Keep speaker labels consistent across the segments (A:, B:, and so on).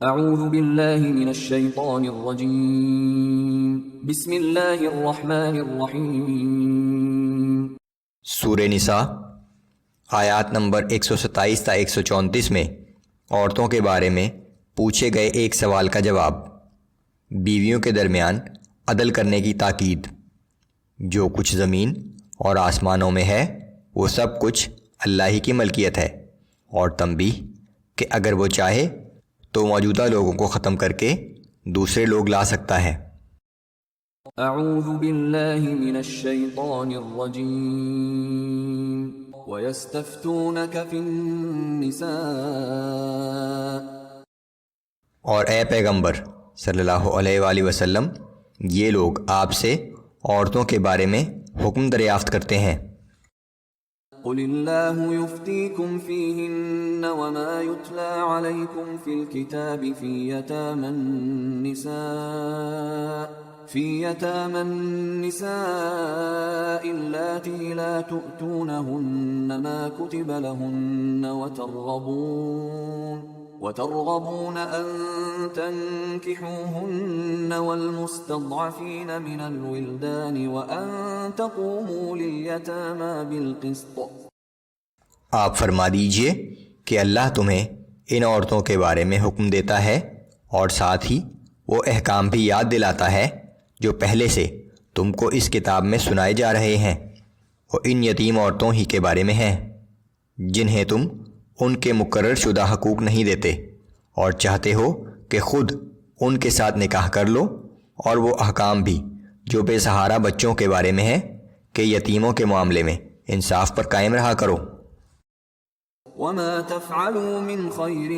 A: اعوذ باللہ من الشیطان الرجیم بسم اللہ الرحمن الرحیم۔
B: سورہ نساء آیات نمبر 127 تا 134 میں عورتوں کے بارے میں پوچھے گئے ایک سوال کا جواب، بیویوں کے درمیان عدل کرنے کی تاکید۔ جو کچھ زمین اور آسمانوں میں ہے وہ سب کچھ اللہ ہی کی ملکیت ہے، اور تنبیہ کہ اگر وہ چاہے تو موجودہ لوگوں کو ختم کر کے دوسرے لوگ لا سکتا ہے۔
A: اعوذ باللہ من الشیطان الرجیم وَيَسْتَفْتُونَكَ فِي النِّسَاءِ،
B: اور اے پیغمبر صلی اللہ علیہ وآلہ وسلم، یہ لوگ آپ سے عورتوں کے بارے میں حکم دریافت کرتے ہیں۔
A: قل اللہ یفتیکم فیہن وما یتلی علیکم فی الکتاب فی یتامی النساء اللاتی لا تؤتونہن ما کتب لہن وترغبون ان تنکحوهن والمستضعفین من الولدان وان تقوموا لیتامی بالقسط۔
B: آپ فرما دیجئے کہ اللہ تمہیں ان عورتوں کے بارے میں حکم دیتا ہے، اور ساتھ ہی وہ احکام بھی یاد دلاتا ہے جو پہلے سے تم کو اس کتاب میں سنائے جا رہے ہیں، اور ان یتیم عورتوں ہی کے بارے میں ہیں جنہیں تم ان کے مقرر شدہ حقوق نہیں دیتے، اور چاہتے ہو کہ خود ان کے ساتھ نکاح کر لو، اور وہ احکام بھی جو بے سہارا بچوں کے بارے میں ہیں کہ یتیموں کے معاملے میں انصاف پر قائم رہا کرو۔
A: وما تفعلوا من خیر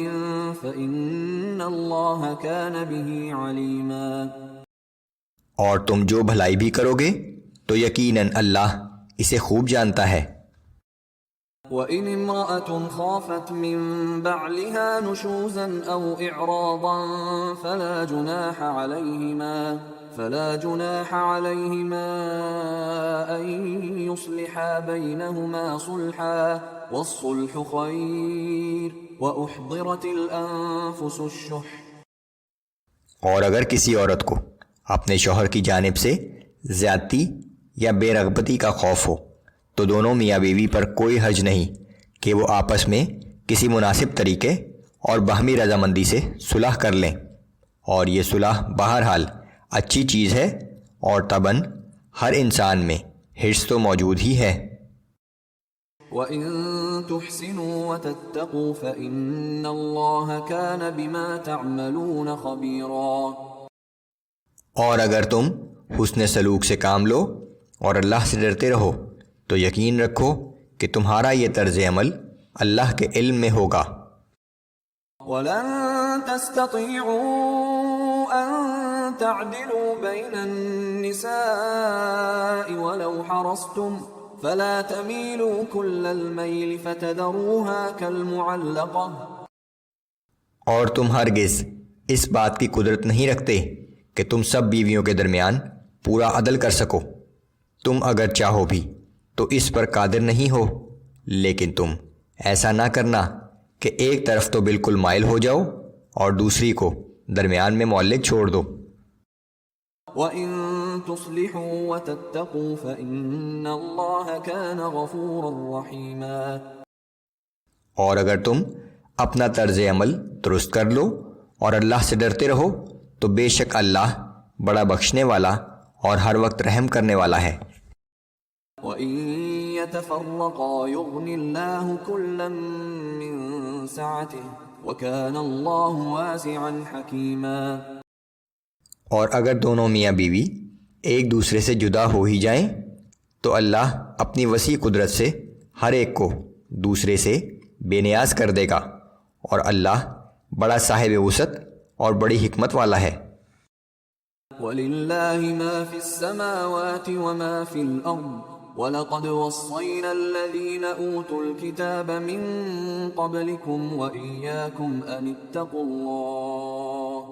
A: فإن اللہ کان بہ علیما،
B: اور تم جو بھلائی بھی کرو گے تو یقیناً اللہ اسے خوب جانتا ہے۔
A: وَإِنِ امْرَأَةٌ خَافَتْ مِن بَعْلِهَا نُشُوزًا أَوْ إِعْرَاضًا فَلَا جُنَاحَ عَلَيْهِمَا أَن يُصْلِحَا بَيْنَهُمَا صُلْحًا وَالصُّلْحُ خَيْرٌ وَأُحْضِرَتِ الْأَنفُسُ الشُّحَّ۔
B: اور اگر کسی عورت کو اپنے شوہر کی جانب سے زیادتی یا بے رغبتی کا خوف ہو تو دونوں میاں بیوی پر کوئی حرج نہیں کہ وہ آپس میں کسی مناسب طریقے اور باہمی رضامندی سے صلح کر لیں، اور یہ صلح بہرحال اچھی چیز ہے، اور طبعاً ہر انسان میں حرص تو موجود ہی ہے۔
A: وَإِن تُحْسِنُوا وَتَتَّقُوا فَإِنَّ اللَّهَ كَانَ بِمَا تَعْمَلُونَ خَبِيرًا۔
B: اور اگر تم حسن سلوک سے کام لو اور اللہ سے ڈرتے رہو تو یقین رکھو کہ تمہارا یہ طرز عمل اللہ کے علم میں ہوگا۔
A: وَلَن تَسْتَطِيعُوا أَن تَعْدِلُوا بَيْنَ النِّسَاءِ وَلَوْ حَرَصْتُمْ فَلَا تَمِيلُوا كُلَّ الْمَيْلِ فَتَذَرُوهَا كَالْمُعَلَّقَةِ۔
B: اور تم ہرگز اس بات کی قدرت نہیں رکھتے کہ تم سب بیویوں کے درمیان پورا عدل کر سکو۔ تم اگر چاہو بھی تو اس پر قادر نہیں ہو، لیکن تم ایسا نہ کرنا کہ ایک طرف تو بالکل مائل ہو جاؤ اور دوسری کو درمیان میں معلق چھوڑ دو۔
A: وَإِن تُصْلِحُوا وَتَتَّقُوا فَإِنَّ اللَّهَ كَانَ غَفُورًا رَحِيمًا۔
B: اور اگر تم اپنا طرز عمل درست کر لو اور اللہ سے ڈرتے رہو تو بے شک اللہ بڑا بخشنے والا اور ہر وقت رحم کرنے والا ہے۔
A: وَإِن يَتَفَرَّقَا يُغْنِ اللَّهُ كُلًّا مِّن سَعَتِهِ وَكَانَ اللَّهُ وَاسِعًا حَكِيمًا۔
B: اور اگر دونوں میاں بیوی ایک دوسرے سے جدا ہو ہی جائیں تو اللہ اپنی وسیع قدرت سے ہر ایک کو دوسرے سے بے نیاز کر دے گا، اور اللہ بڑا صاحب وسعت اور بڑی حکمت والا ہے۔
A: وَلِلَّهِ مَا فِي السَّمَاوَاتِ وَمَا فِي الْأَرْضِ وَلَقَدْ وَصَّيْنَا الَّذِينَ أُوتُوا الْكِتَابَ مِن قَبْلِكُمْ وَإِيَّاكُمْ أَنِ اتَّقُوا اللَّهَ۔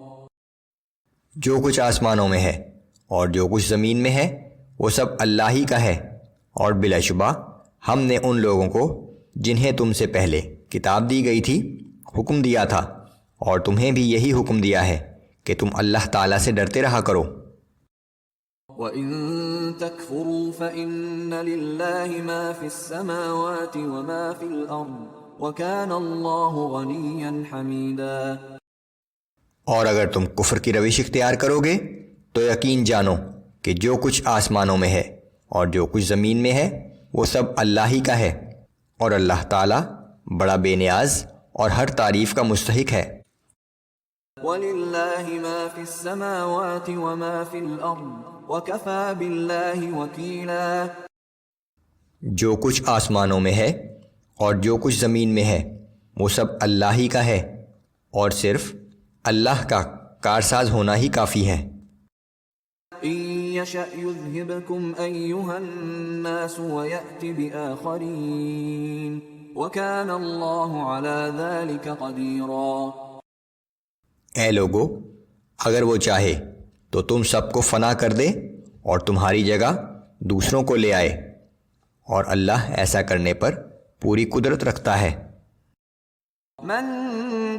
B: جو کچھ آسمانوں میں ہے اور جو کچھ زمین میں ہے وہ سب اللہ ہی کا ہے، اور بلا شبہ ہم نے ان لوگوں کو جنہیں تم سے پہلے کتاب دی گئی تھی حکم دیا تھا، اور تمہیں بھی یہی حکم دیا ہے کہ تم اللہ تعالیٰ سے ڈرتے رہا کرو۔
A: وَإِن تَكْفُرُوا فَإِنَّ لِلَّهِ مَا فِي السَّمَاوَاتِ وَمَا فِي الْأَرْضِ وَكَانَ اللَّهُ غَنِيًّا حَمِيدًا۔
B: اور اگر تم کفر کی روش اختیار کرو گے تو یقین جانو کہ جو کچھ آسمانوں میں ہے اور جو کچھ زمین میں ہے وہ سب اللہ ہی کا ہے، اور اللہ تعالیٰ بڑا بے نیاز اور ہر تعریف کا مستحق ہے۔
A: وَلِلَّهِ مَا فِي السَّمَاوَاتِ وَمَا فِي الْأَرْضِ وَكَفَى بِاللَّهِ وَكِيلًا۔
B: جو کچھ آسمانوں میں ہے اور جو کچھ زمین میں ہے وہ سب اللہ ہی کا ہے، اور صرف اللہ کا کارساز ہونا ہی کافی ہے۔
A: إِن يَشَأْ يُذْهِبْكُمْ أَيُّهَا النَّاسُ وَيَأْتِ بِآخَرِينَ وَكَانَ اللَّهُ عَلَى ذَلِكَ قَدِيرًا۔
B: اے لوگو، اگر وہ چاہے تو تم سب کو فنا کر دے اور تمہاری جگہ دوسروں کو لے آئے، اور اللہ ایسا کرنے پر پوری قدرت رکھتا ہے۔
A: من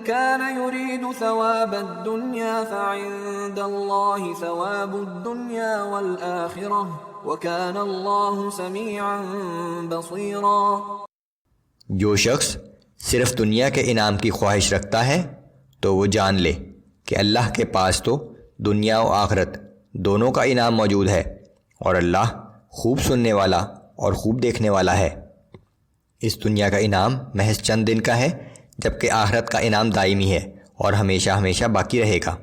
A: كان يريد ثواب الدنيا فعند الله ثواب الدنيا والآخرة وكان الله سميعا بصيرا۔
B: جو شخص صرف دنیا کے انعام کی خواہش رکھتا ہے تو وہ جان لے کہ اللہ کے پاس تو دنیا و آخرت دونوں کا انعام موجود ہے، اور اللہ خوب سننے والا اور خوب دیکھنے والا ہے۔ اس دنیا کا انعام محض چند دن کا ہے، جبکہ آخرت کا انعام دائمی ہے اور ہمیشہ ہمیشہ باقی رہے گا۔